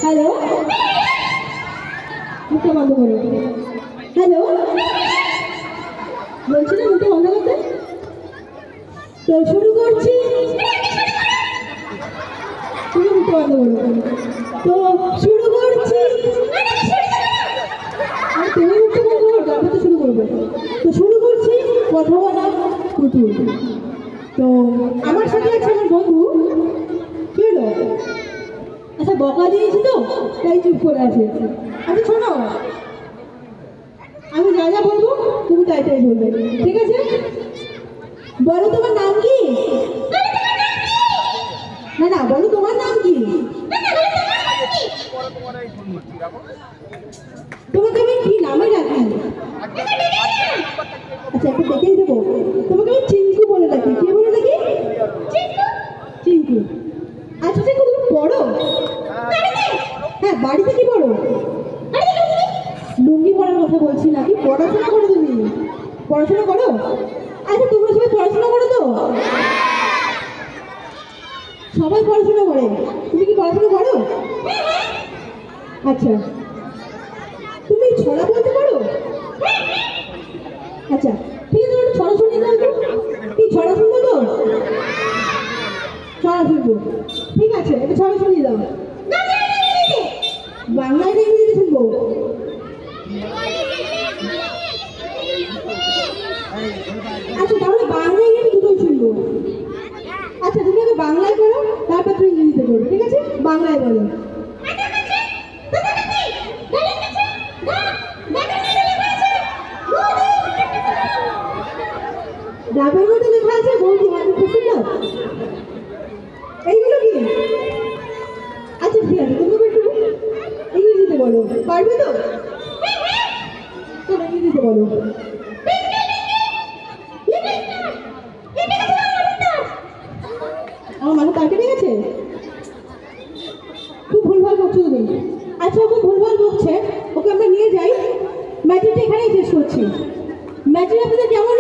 Hello, মুখটা বন্ধ করো। হ্যালো, বলছি না মুখটা বন্ধ করতে। তো শুরু করছি, তুমি মুখটা বন্ধ করো। তো শুরু করছি, আর তুমি মুখটা বন্ধ করো, তারপর তো শুরু করবো। তো শুরু করছি কথা বলা পুতুল। তো আমার সাথে আছে আমার বন্ধু। কি হলো? আচ্ছা, বকা দিয়েছি তো তাই চুপ করে আছে। আচ্ছা শোনো, আমি যা যা বলবো তুমি তাই তাই বলবে, ঠিক আছে? বলো তোমার নাম কি? না না, বলো তোমার নাম কি? তোমাকে আমি কি নামে ডাকি? আচ্ছা, একটু দেখেই দেবো। তোমাকে আমি চিঙ্কু বলে ডাকি। কি বলে ডাকি? চিঙ্কু। আচ্ছা চিঙ্কু, তুমি পড়ো? হ্যাঁ, বাড়িতে কি পড়ো? লুঙ্গি পরার কথা বলছি নাকি? পড়াশোনা করো তুমি? পড়াশোনা করো? আচ্ছা, তোমরা সবাই পড়াশোনা করো তো? সবাই পড়াশোনা করে। তুমি কি পড়াশোনা করো? আচ্ছা, তুমি ছড়া বলতে পারো? আচ্ছা ঠিক আছে, একটু ছড়া শুনিয়ে দাও তো। কি ছড়া শুনবো তো? ছড়া শুনবো, ঠিক আছে, একটু ছড়া শুনিয়ে দাও। বাংলায় না ইংরেজিতে শুনবো? আচ্ছা, তাহলে বাংলা ইংরেজি দুটোই শুনবো। আচ্ছা, তুমি আগে বাংলায় করো, তারপর তুমি ইংরেজিতে করবে, ঠিক আছে? বাংলায় বলো। ডাবের মধ্যে লেখা আছে বৌদি 100%। এইগুলো কি? আচ্ছা ঠিক আছে, তুমি একটু ইংরেজিতে বলো, পারবে তো? তোমরা ইংরেজিতে বলো। আমার মাথা তার কেটে গেছে। খুব ভুলভাল বকছো তুমি। আচ্ছা, ওকে ভুলভাল বকছে, ওকে আমরা নিয়ে যাই। ম্যাজিকটা এখানেই শেষ করছি। ম্যাজিক আপনাদের কেমন